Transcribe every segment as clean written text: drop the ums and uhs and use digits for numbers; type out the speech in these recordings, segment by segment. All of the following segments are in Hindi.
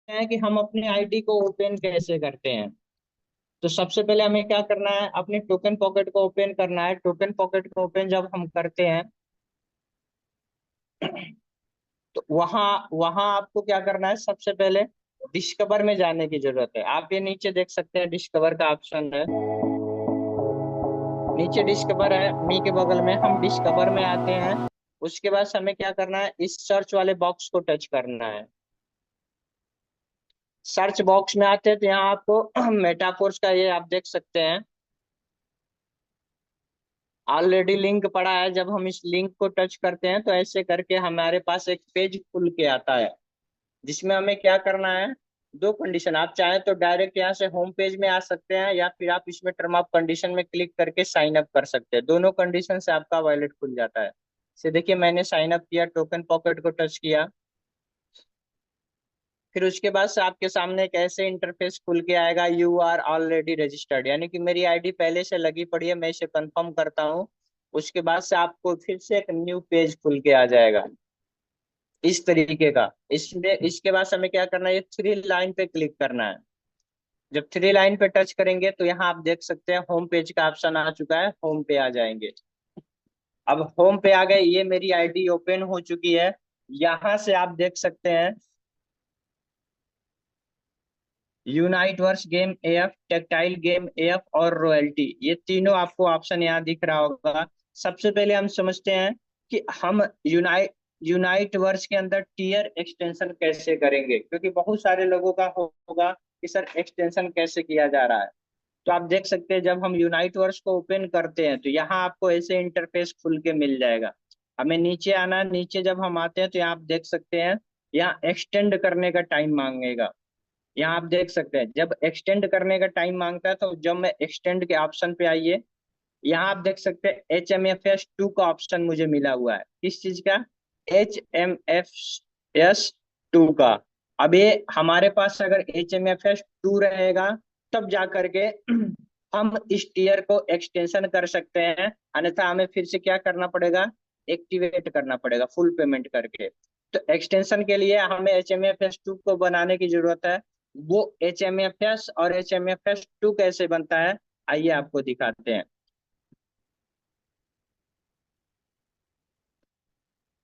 हैं कि हम अपने आईडी को ओपन कैसे करते हैं। तो सबसे पहले हमें क्या करना है, अपने टोकन पॉकेट को ओपन करना है। टोकन पॉकेट को ओपन जब हम करते हैं तो वहाँ वहाँ आपको क्या करना है, सबसे पहले डिस्कवर में जाने की जरूरत है। आप ये नीचे देख सकते हैं डिस्कवर का ऑप्शन है, नीचे डिस्कवर है, मी के बगल में हम डिस्कवर में आते हैं। उसके बाद हमें क्या करना है, इस सर्च वाले बॉक्स को टच करना है। सर्च बॉक्स में आते हैं तो यहाँ आपको मेटाफोर्स का ये आप देख सकते हैं ऑलरेडी लिंक पड़ा है। जब हम इस लिंक को टच करते हैं तो ऐसे करके हमारे पास एक पेज खुल के आता है, जिसमें हमें क्या करना है, दो कंडीशन। आप चाहें तो डायरेक्ट यहाँ से होम पेज में आ सकते हैं, या फिर आप इसमें टर्म ऑफ कंडीशन में क्लिक करके साइन अप कर सकते हैं। दोनों कंडीशन से आपका वॉलेट खुल जाता है। से देखिए मैंने साइन अप किया, टोकन पॉकेट को टच किया, फिर उसके बाद से आपके सामने एक ऐसे इंटरफेस खुल के आएगा, यू आर ऑलरेडी रजिस्टर्ड, यानी कि मेरी आईडी पहले से लगी पड़ी है, मैं इसे कंफर्म करता हूँ। उसके बाद से आपको फिर से एक न्यू पेज खुल के आ जाएगा इस तरीके का। इसमें इसके बाद हमें क्या करना है, ये थ्री लाइन पे क्लिक करना है। जब थ्री लाइन पे टच करेंगे तो यहाँ आप देख सकते हैं होम पेज का ऑप्शन आ चुका है, होम पे आ जाएंगे। अब होम पे आ गए, ये मेरी आईडी ओपन हो चुकी है। यहाँ से आप देख सकते हैं unite verse game F, tactile game F और रॉयल्टी, ये तीनों आपको ऑप्शन यहाँ दिख रहा होगा। सबसे पहले हम समझते हैं कि हम यूनाइट वर्स के अंदर टीयर एक्सटेंशन कैसे करेंगे, क्योंकि बहुत सारे लोगों का होगा कि सर एक्सटेंशन कैसे किया जा रहा है। तो आप देख सकते हैं जब हम यूनाइट वर्स को ओपन करते हैं तो यहाँ आपको ऐसे इंटरफेस खुल के मिल जाएगा। हमें नीचे आना है, नीचे जब हम आते हैं तो यहाँ आप देख सकते हैं यहाँ एक्सटेंड करने का टाइम मांगेगा। यहाँ आप देख सकते हैं जब एक्सटेंड करने का टाइम मांगता है तो जब मैं एक्सटेंड के ऑप्शन पे आइए, यहाँ आप देख सकते हैं HMFS 2 का ऑप्शन मुझे मिला हुआ है। किस चीज का, HMFS 2 का। अब ये हमारे पास अगर HMFS 2 रहेगा तब जा करके हम इस टीयर को एक्सटेंशन कर सकते हैं, अन्यथा हमें फिर से क्या करना पड़ेगा, एक्टिवेट करना पड़ेगा फुल पेमेंट करके। तो एक्सटेंशन के लिए हमें HMFS 2 को बनाने की जरूरत है। वो HMFS और HMFS 2 कैसे बनता है, आइए आपको दिखाते हैं।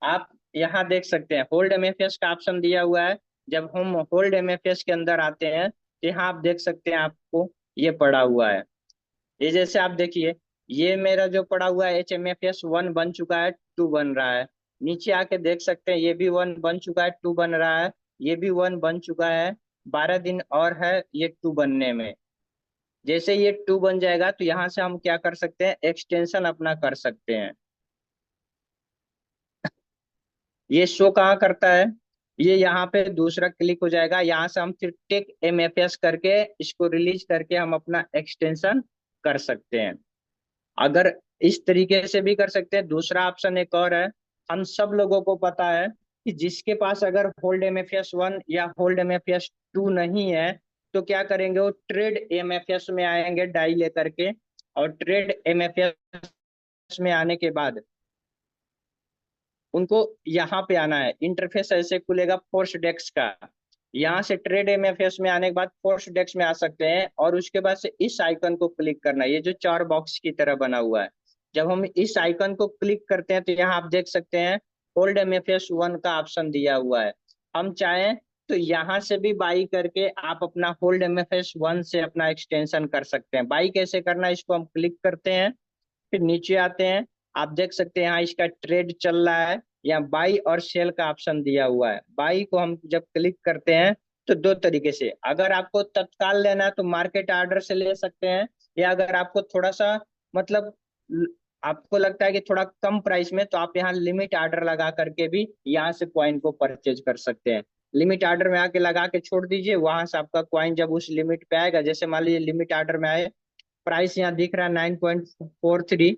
आप यहाँ देख सकते हैं होल्ड एमएफएस का ऑप्शन दिया हुआ है। जब हम होल्ड एमएफएस के अंदर आते हैं तो यहाँ आप देख सकते हैं आपको ये पड़ा हुआ है। ये जैसे आप देखिए, ये मेरा जो पड़ा हुआ है HMFS 1 बन चुका है, 2 बन रहा है। नीचे आके देख सकते हैं ये भी 1 बन चुका है, 2 बन रहा है। ये भी 1 बन चुका है, 12 दिन और है ये 2 बनने में। जैसे ये 2 बन जाएगा तो यहाँ से हम क्या कर सकते हैं, एक्सटेंशन अपना कर सकते हैं। ये शो कहाँ करता है, ये यहाँ पे दूसरा क्लिक हो जाएगा, यहाँ से हम फिर टेक MFS करके इसको रिलीज करके हम अपना एक्सटेंशन कर सकते हैं। अगर इस तरीके से भी कर सकते हैं, दूसरा ऑप्शन एक और है। हम सब लोगों को पता है कि जिसके पास अगर होल्ड MFS 1 या होल्ड MFS 2 नहीं है तो क्या करेंगे, वो ट्रेड MFS में आएंगे डाई लेकर के। और ट्रेड MFS में आने के बाद उनको यहाँ पे आना है, इंटरफेस ऐसे खुलेगा फोर्स डेस्क का। यहाँ से ट्रेड एमएफएस में आने के बाद फोर्स डेस्क में आ सकते हैं, और उसके बाद से इस आइकन को क्लिक करना है, ये जो चार बॉक्स की तरह बना हुआ है। जब हम इस आइकन को क्लिक करते हैं तो यहाँ आप देख सकते हैं होल्ड MFS 1 का ऑप्शन दिया हुआ है। हम चाहें तो यहाँ से भी बाई करके आप अपना होल्ड MFS 1 से अपना एक्सटेंशन कर सकते हैं। बाई कैसे करना है, इसको हम क्लिक करते हैं, फिर नीचे आते हैं। आप देख सकते हैं यहाँ इसका ट्रेड चल रहा है, यहाँ बाई और सेल का ऑप्शन दिया हुआ है। बाई को हम जब क्लिक करते हैं तो दो तरीके से, अगर आपको तत्काल लेना है तो मार्केट आर्डर से ले सकते हैं, या अगर आपको थोड़ा सा मतलब ल- आपको लगता है कि थोड़ा कम प्राइस में, तो आप यहाँ लिमिट आर्डर लगा करके भी यहाँ से कॉइन को परचेज कर सकते हैं। लिमिट आर्डर में आके लगा के छोड़ दीजिए, वहां से आपका कॉइन जब उस लिमिट पे आएगा, जैसे मान लीजिए लिमिट आर्डर में आए, प्राइस यहाँ दिख रहा है 9.43,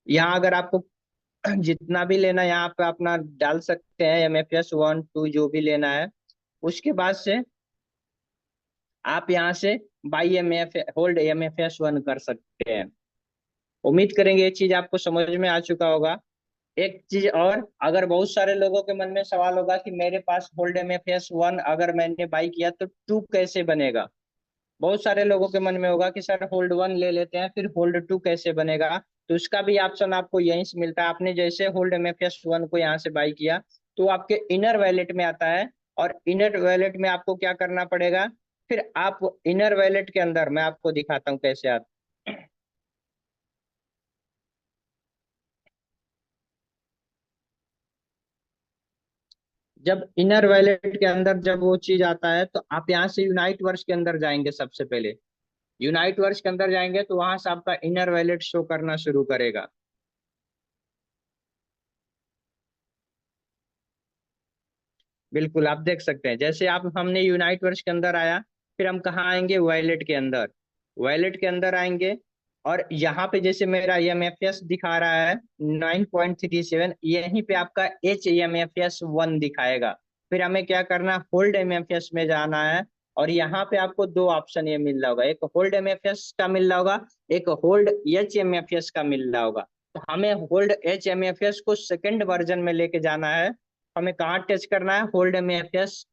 यहाँ अगर आपको जितना भी लेना है यहाँ पे अपना डाल सकते हैं, MFS 1 2 जो भी लेना है। उसके बाद से आप यहाँ से बाई MF होल्ड MFS 1 कर सकते हैं। उम्मीद करेंगे ये चीज आपको समझ में आ चुका होगा। एक चीज और, अगर बहुत सारे लोगों के मन में सवाल होगा कि मेरे पास होल्ड एमएफएस 1 अगर मैंने बाई किया तो 2 कैसे बनेगा। बहुत सारे लोगों के मन में होगा कि सर होल्ड 1 ले लेते हैं फिर होल्ड 2 कैसे बनेगा। तो उसका भी ऑप्शन आपको यहीं से मिलता है। आपने जैसे होल्ड एमएफएस 1 को यहाँ से बाई किया तो आपके इनर वैलेट में आता है, और इनर वैलेट में आपको क्या करना पड़ेगा, फिर आप इनर वैलेट के अंदर मैं आपको दिखाता हूँ कैसे आता। जब इनर वैलेट के अंदर जब वो चीज आता है तो आप यहाँ से यूनाइट वर्स के अंदर जाएंगे। सबसे पहले यूनाइट वर्स के अंदर जाएंगे तो वहां से आपका इनर वैलेट शो करना शुरू करेगा। बिल्कुल आप देख सकते हैं, जैसे आप हमने यूनाइट वर्स के अंदर आया, फिर हम कहाँ आएंगे, वॉयलेट के अंदर। वॉयलेट के अंदर आएंगे और यहाँ पे जैसे मेरा एमएफएस दिखा रहा है 9.37, यहीं पे आपका HMFS 1 दिखाएगा। फिर हमें क्या करना, होल्ड एमएफएस में जाना है। और यहाँ पे आपको दो ऑप्शन ये मिल रहा होगा, एक होल्ड एमएफएस का मिल रहा होगा, एक होल्ड HMFS का मिल रहा होगा। तो हमें होल्ड HMFS को सेकंड वर्जन में लेके जाना है। हमें कहाँ टच करना है, होल्ड एमएफएस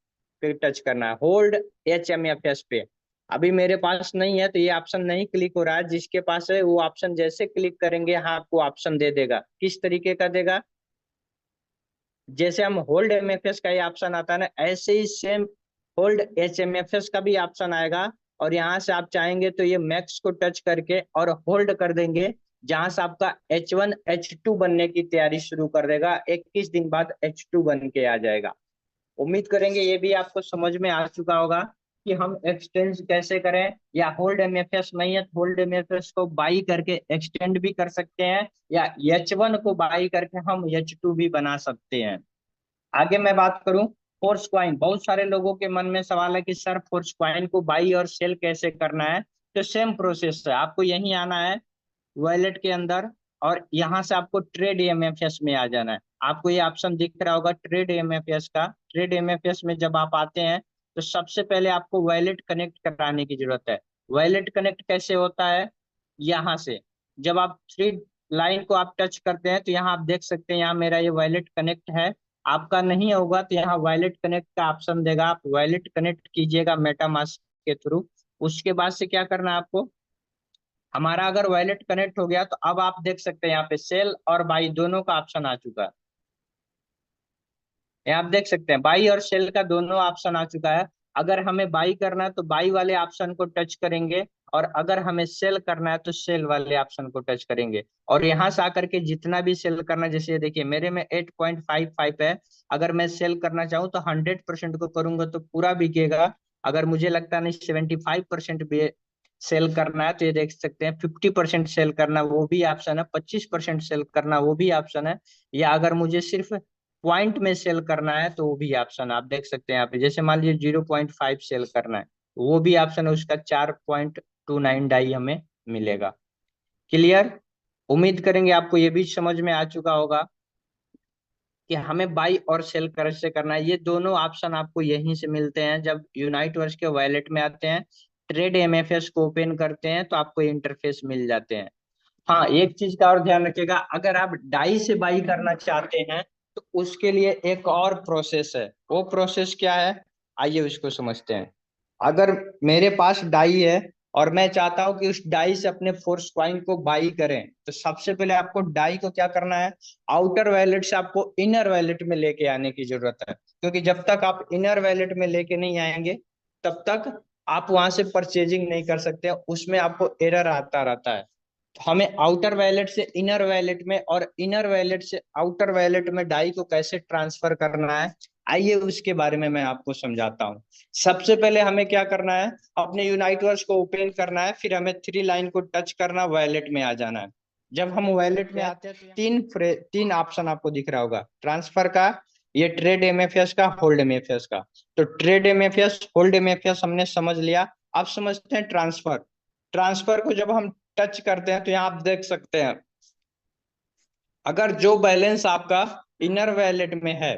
पे टच करना है, होल्ड HMFS पे। अभी मेरे पास नहीं है तो ये ऑप्शन नहीं क्लिक हो रहा है। जिसके पास है वो ऑप्शन जैसे क्लिक करेंगे, हाँ आपको ऑप्शन दे देगा। किस तरीके का देगा, जैसे हम होल्ड एमएफएस का ये ऑप्शन आता है ना, ऐसे ही सेम होल्ड HMFS का भी ऑप्शन आएगा। और यहाँ से आप चाहेंगे तो ये मैक्स को टच करके और होल्ड कर देंगे, जहां से आपका H1 H2 बनने की तैयारी शुरू कर देगा। 21 दिन बाद H2 बन के आ जाएगा। उम्मीद करेंगे ये भी आपको समझ में आ चुका होगा कि हम एक्सटेंड कैसे करें, या होल्ड एमएफएस नहीं है तो होल्ड एमएफएस को बाई करके एक्सटेंड भी कर सकते हैं, या H1 को बाई करके हम H2 भी बना सकते हैं। आगे मैं बात करूं, फोर्स क्वाइन, बहुत सारे लोगों के मन में सवाल है कि सर फोर्स क्वाइन को बाई और सेल कैसे करना है। तो सेम प्रोसेस है, आपको यहीं आना है वॉलेट के अंदर, और यहाँ से आपको ट्रेड एमएफएस में आ जाना है। आपको ये ऑप्शन दिख रहा होगा ट्रेड एमएफएस का। ट्रेड एमएफएस में जब आप आते हैं तो सबसे पहले आपको वॉलेट कनेक्ट कराने की जरूरत है। वॉलेट कनेक्ट कैसे होता है, यहाँ से जब आप थ्री लाइन को आप टच करते हैं तो यहाँ आप देख सकते हैं, यहाँ मेरा ये वॉलेट कनेक्ट है। आपका नहीं होगा तो यहाँ वॉलेट कनेक्ट का ऑप्शन देगा, आप वॉलेट कनेक्ट कीजिएगा मेटामास्क के थ्रू। उसके बाद से क्या करना है आपको, हमारा अगर वॉलेट कनेक्ट हो गया तो अब आप देख सकते हैं यहाँ पे सेल और बाई दोनों का ऑप्शन आ चुका है। यहाँ आप देख सकते हैं बाई और सेल का दोनों ऑप्शन आ चुका है। अगर हमें बाई करना है तो बाई वाले ऑप्शन को टच करेंगे, और अगर हमें सेल करना है तो सेल वाले ऑप्शन को टच करेंगे। और यहाँ से आकर के जितना भी सेल करना है, जैसे ये देखिए मेरे में 8.55 है, अगर मैं सेल करना चाहूँ तो 100% को करूंगा तो पूरा बिकेगा। अगर मुझे लगता नहीं 75% भी सेल करना है तो ये देख सकते हैं 50% सेल करना वो भी ऑप्शन है, 25% सेल करना वो भी ऑप्शन है, या अगर मुझे सिर्फ पॉइंट में सेल करना है तो वो भी ऑप्शन आप देख सकते हैं यहाँ पे। जैसे मान लीजिए 0.5 सेल करना है वो भी ऑप्शन है, उसका 4.29 डाई हमें मिलेगा। क्लियर। उम्मीद करेंगे आपको ये भी समझ में आ चुका होगा कि हमें बाई और सेल कैसे करना है। ये दोनों ऑप्शन आपको यहीं से मिलते हैं जब यूनाइट वर्स के वॉलेट में आते हैं, ट्रेड एमएफएस को ओपन करते हैं तो आपको इंटरफेस मिल जाते हैं। हाँ एक चीज का और ध्यान रखिएगा, अगर आप डाई से बाई करना चाहते हैं तो उसके लिए एक और प्रोसेस है। वो प्रोसेस क्या है, आइए उसको समझते हैं। अगर मेरे पास डाई है और मैं चाहता हूं कि उस डाई से अपने फोर्स क्वाइन को बाई करें, तो सबसे पहले आपको डाई को क्या करना है, आउटर वैलेट से आपको इनर वैलेट में लेके आने की जरूरत है। क्योंकि जब तक आप इनर वैलेट में लेके नहीं आएंगे तब तक आप वहां से परचेजिंग नहीं कर सकते, उसमें आपको एरर आता रहता है। हमें आउटर वैलेट से इनर वैलेट में और इनर वैलेट से आउटर वैलेट में डाई को कैसे ट्रांसफर करना है, आइए उसके बारे में मैं आपको समझाता हूँ। सबसे पहले हमें क्या करना है, अपने यूनाइटवर्स को ओपन करना है, फिर हमें थ्री लाइन को टच करना, वैलेट में आ जाना है। जब हम वैलेट में आते हैं तो तीन ऑप्शन आपको दिख रहा होगा, ट्रांसफर का, ये ट्रेड एमएफएस का, होल्ड एमएफएस का। तो ट्रेड एमएफएस होल्ड एमएफएस हमने समझ लिया। अब समझते हैं ट्रांसफर। ट्रांसफर को जब हम टच करते हैं तो यहाँ आप देख सकते हैं, अगर जो बैलेंस आपका इनर वैलेट में है,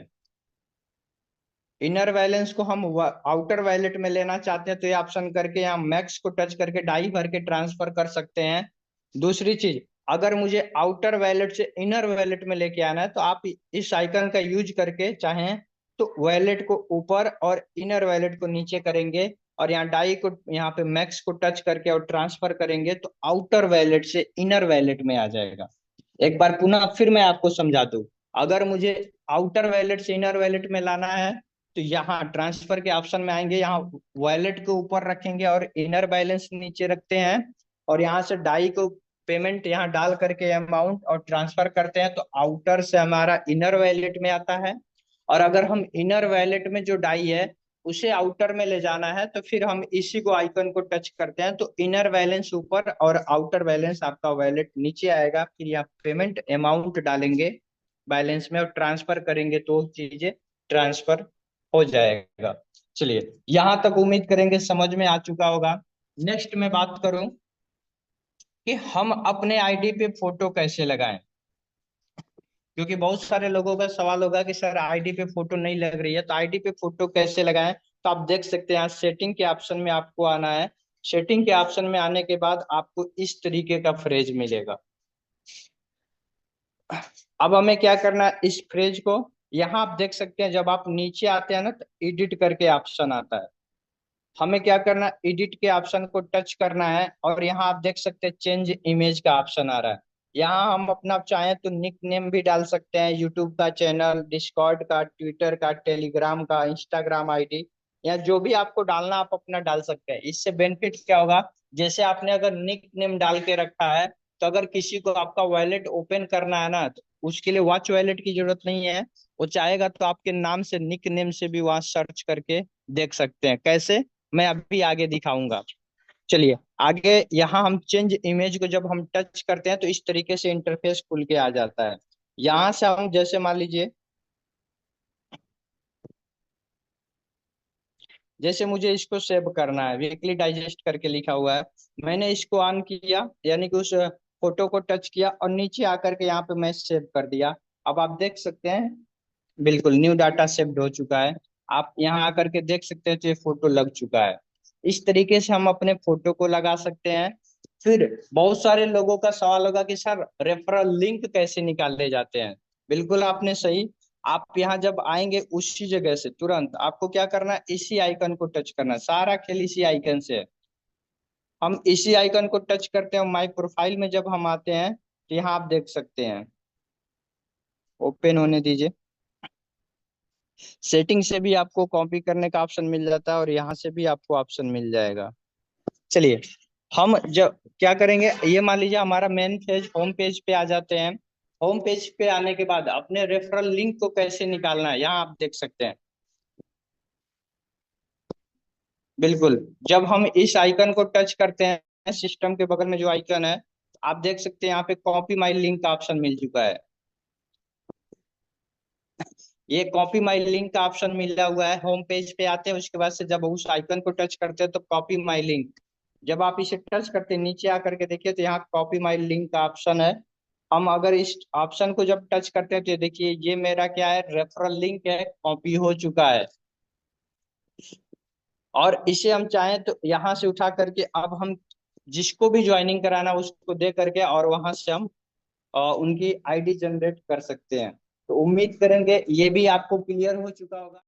इनर बैलेंस को हम आउटर वैलेट में लेना चाहते हैं तो ये ऑप्शन करके यहाँ मैक्स को टच करके डाई भर के ट्रांसफर कर सकते हैं। दूसरी चीज, अगर मुझे आउटर वैलेट से इनर वैलेट में लेके आना है तो आप इस आइकन का यूज करके चाहें तो वैलेट को ऊपर और इनर वैलेट को नीचे करेंगे, और यहाँ डाई को, यहाँ पे मैक्स को टच करके और ट्रांसफर करेंगे तो आउटर वैलेट से इनर वैलेट में आ जाएगा। एक बार पुनः फिर मैं आपको समझा दूं। अगर मुझे आउटर वैलेट से इनर वैलेट में लाना है तो यहाँ ट्रांसफर के ऑप्शन में आएंगे, यहाँ वैलेट को ऊपर रखेंगे और इनर बैलेंस नीचे रखते हैं, और यहाँ से डाई को पेमेंट यहाँ डाल करके अमाउंट और ट्रांसफर करते हैं तो आउटर से हमारा इनर वैलेट में आता है। और अगर हम इनर वैलेट में जो डाई है उसे आउटर में ले जाना है तो फिर हम इसी को आइकन को टच करते हैं तो इनर बैलेंस ऊपर और आउटर बैलेंस आपका वैलेट नीचे आएगा। फिर यहाँ पेमेंट अमाउंट डालेंगे बैलेंस में और ट्रांसफर करेंगे तो चीजें ट्रांसफर हो जाएगा। चलिए, यहाँ तक उम्मीद करेंगे समझ में आ चुका होगा। नेक्स्ट मैं बात करूं कि हम अपने आईडी पे फोटो कैसे लगाएं, क्योंकि बहुत सारे लोगों का सवाल होगा कि सर आईडी पे फोटो नहीं लग रही है, तो आईडी पे फोटो कैसे लगाएं। तो आप देख सकते हैं यहाँ सेटिंग के ऑप्शन में आपको आना है। सेटिंग के ऑप्शन में आने के बाद आपको इस तरीके का फ्रेज मिलेगा। अब हमें क्या करना है, इस फ्रेज को यहाँ आप देख सकते हैं, जब आप नीचे आते हैं ना तो एडिट करके ऑप्शन आता है। हमें क्या करना है, एडिट के ऑप्शन को टच करना है और यहाँ आप देख सकते हैं चेंज इमेज का ऑप्शन आ रहा है। यहाँ हम अपना चाहें तो निक नेम भी डाल सकते हैं, यूट्यूब का चैनल, डिस्कॉर्ड का, ट्विटर का, टेलीग्राम का, इंस्टाग्राम आईडी, या जो भी आपको डालना आप अपना डाल सकते हैं। इससे बेनिफिट क्या होगा, जैसे आपने अगर निक नेम डाल के रखा है तो अगर किसी को आपका वॉलेट ओपन करना है ना तो उसके लिए वॉच वॉलेट की जरूरत नहीं है। वो चाहेगा तो आपके नाम से, निक नेम से भी वहां सर्च करके देख सकते हैं। कैसे, मैं अभी आगे दिखाऊंगा। चलिए आगे, यहाँ हम चेंज इमेज को जब हम टच करते हैं तो इस तरीके से इंटरफेस खुल के आ जाता है। यहाँ से हम जैसे मान लीजिए, जैसे मुझे इसको सेव करना है, वीकली डाइजेस्ट करके लिखा हुआ है, मैंने इसको ऑन किया यानी कि उस फोटो को टच किया और नीचे आकर के यहाँ पे मैं सेव कर दिया। अब आप देख सकते हैं बिल्कुल न्यू डाटा सेव्ड हो चुका है। आप यहाँ आकर के देख सकते हैं तो ये फोटो लग चुका है। इस तरीके से हम अपने फोटो को लगा सकते हैं। फिर बहुत सारे लोगों का सवाल होगा कि सर रेफरल लिंक कैसे निकाले जाते हैं। बिल्कुल आपने सही, आप यहाँ जब आएंगे उसी जगह से तुरंत आपको क्या करना है, इसी आइकन को टच करना है। सारा खेल इसी आइकन से है। हम इसी आइकन को टच करते हैं, माई प्रोफाइल में जब हम आते हैं तो यहाँ आप देख सकते हैं, ओपन होने दीजिए। सेटिंग से भी आपको कॉपी करने का ऑप्शन मिल जाता है और यहाँ से भी आपको ऑप्शन मिल जाएगा। चलिए, हम जब क्या करेंगे, ये मान लीजिए हमारा मेन पेज, होम पेज पे आ जाते हैं। होम पेज पे आने के बाद अपने रेफरल लिंक को कैसे निकालना है यहाँ आप देख सकते हैं। बिल्कुल, जब हम इस आइकन को टच करते हैं, सिस्टम के बगल में जो आइकन है आप देख सकते हैं यहाँ पे कॉपी माई लिंक का ऑप्शन मिल चुका है। ये कॉपी माई लिंक का ऑप्शन मिला हुआ है। होम पेज पे आते हैं, उसके बाद से जब उस आइकन को टच करते हैं तो कॉपी माई लिंक, जब आप इसे टच करते हैं नीचे आकर के देखिए तो यहाँ कॉपी माई लिंक का ऑप्शन है। हम अगर इस ऑप्शन को जब टच करते हैं तो ये देखिए ये मेरा क्या है, रेफरल लिंक है, कॉपी हो चुका है। और इसे हम चाहें तो यहाँ से उठा करके अब हम जिसको भी ज्वाइनिंग कराना उसको दे करके और वहां से हम उनकी आईडी जनरेट कर सकते हैं। तो उम्मीद करेंगे ये भी आपको क्लियर हो चुका होगा।